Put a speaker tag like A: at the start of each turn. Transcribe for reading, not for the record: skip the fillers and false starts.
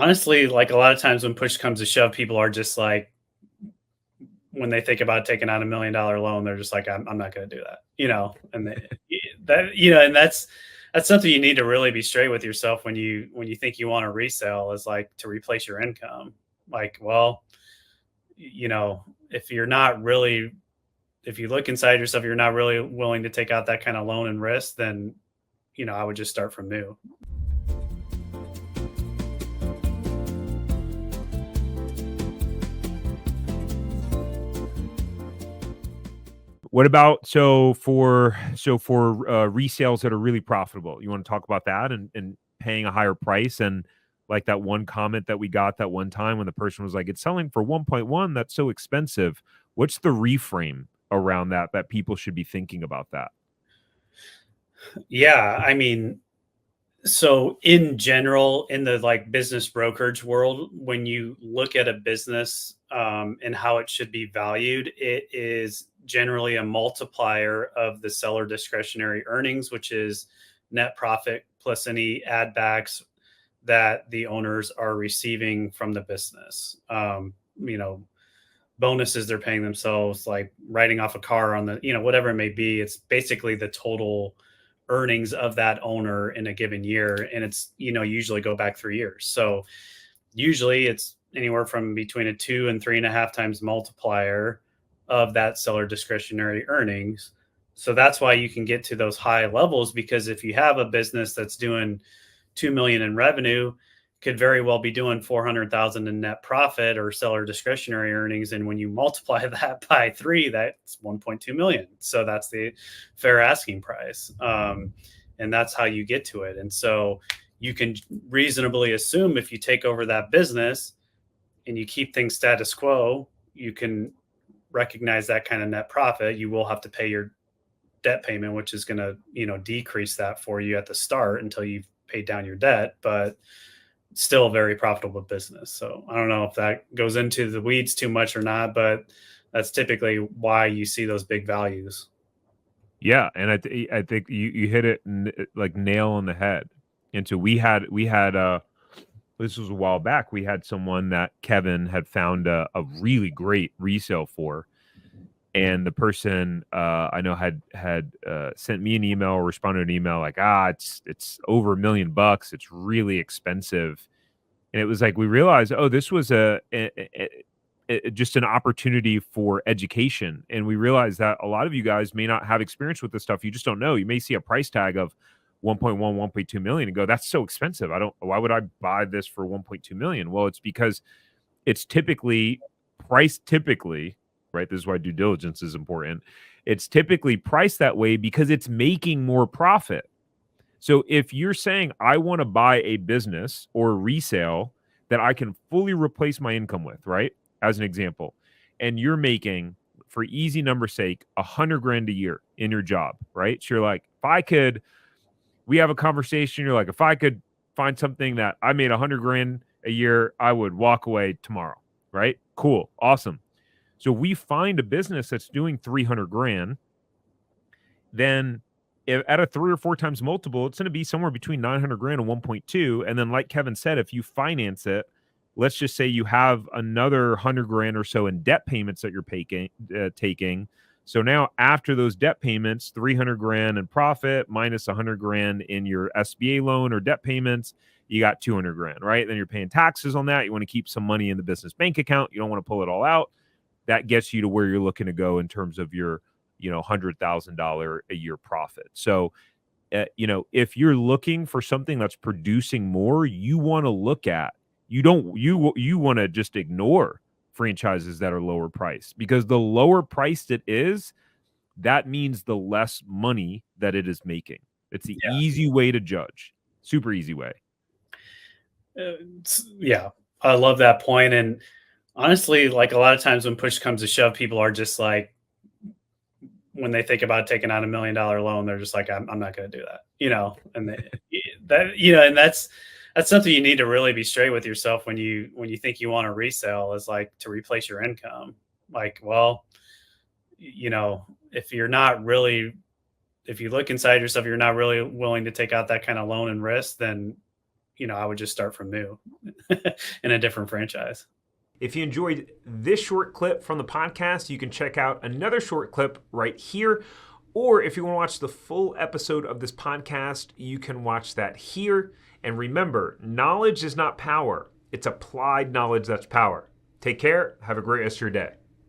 A: Honestly, like a lot of times when push comes to shove, people are just like, when they think about taking out $1 million loan, they're just like, I'm not going to do that, and and that's something you need to really be straight with yourself when you think you want to resell is like to replace your income. Like, well, if you're not really, if you look inside yourself, you're not really willing to take out that kind of loan and risk, then, I would just start from new.
B: What about resales that are really profitable? You want to talk about that and paying a higher price and like that one comment that we got that one time when the person was like, "It's selling for 1.1. That's so expensive." What's the reframe around that people should be thinking about that?
A: Yeah, I mean, so in general, in the like business brokerage world, when you look at a business and how it should be valued, it is generally a multiplier of the seller discretionary earnings, which is net profit plus any add backs that the owners are receiving from the business. Bonuses they're paying themselves, like writing off a car on the, whatever it may be. It's basically the total earnings of that owner in a given year. And it's, usually go back 3 years. So usually it's anywhere from between a 2 and 3.5 times multiplier of that seller discretionary earnings. So that's why you can get to those high levels, because if you have a business that's doing 2 million in revenue, could very well be doing 400,000 in net profit or seller discretionary earnings. And when you multiply that by 3, that's 1.2 million. So that's the fair asking price. And that's how you get to it. And so you can reasonably assume if you take over that business and you keep things status quo, you can recognize that kind of net profit. You will have to pay your debt payment, which is going to, decrease that for you at the start until you've paid down your debt, but still a very profitable business. So I don't know if that goes into the weeds too much or not, but that's typically why you see those big values.
B: Yeah, and I think you hit it like nail on the head. And so we had this was a while back. We had someone that Kevin had found a really great resale for, and the person I know had sent me an email or responded to an email like, it's over $1 million. It's really expensive, and it was like we realized, oh, this was just an opportunity for education, and we realized that a lot of you guys may not have experience with this stuff. You just don't know. You may see a price tag of 1.1, 1.2 million and go, that's so expensive. Why would I buy this for 1.2 million? Well, it's because it's typically, right? This is why due diligence is important. It's typically priced that way because it's making more profit. So if you're saying, I want to buy a business or resale that I can fully replace my income with, right? As an example, and you're making, for easy number sake, 100 grand a year in your job, right? So you're like, we have a conversation. You're like, if I could find something that I made 100 grand a year, I would walk away tomorrow, right? Cool. Awesome. So we find a business that's doing 300 grand, then at a 3 or 4 times multiple, it's going to be somewhere between 900 grand and 1.2. And then, like Kevin said, if you finance it, let's just say you have another 100 grand or so in debt payments that you're taking. So now after those debt payments, 300 grand in profit minus 100 grand in your SBA loan or debt payments, you got 200 grand, right? Then you're paying taxes on that. You want to keep some money in the business bank account. You don't want to pull it all out. That gets you to where you're looking to go in terms of your, $100,000 a year profit. So, if you're looking for something that's producing more, you want to look at, you want to just ignore franchises that are lower priced, because the lower priced it is, that means the less money that it is making. It's the
A: Yeah.
B: easy way to judge. Super easy way.
A: Yeah. I love that point. And honestly, like a lot of times when push comes to shove, people are just like, when they think about taking out $1 million loan, they're just like, I'm not going to do that, and and that's something you need to really be straight with yourself when you think you want to resell, is like to replace your income. Like, well, if you're not really, if you look inside yourself, you're not really willing to take out that kind of loan and risk, then, I would just start from new in a different franchise.
B: If you enjoyed this short clip from the podcast, you can check out another short clip right here. Or if you want to watch the full episode of this podcast, you can watch that here. And remember, knowledge is not power. It's applied knowledge that's power. Take care. Have a great rest of your day.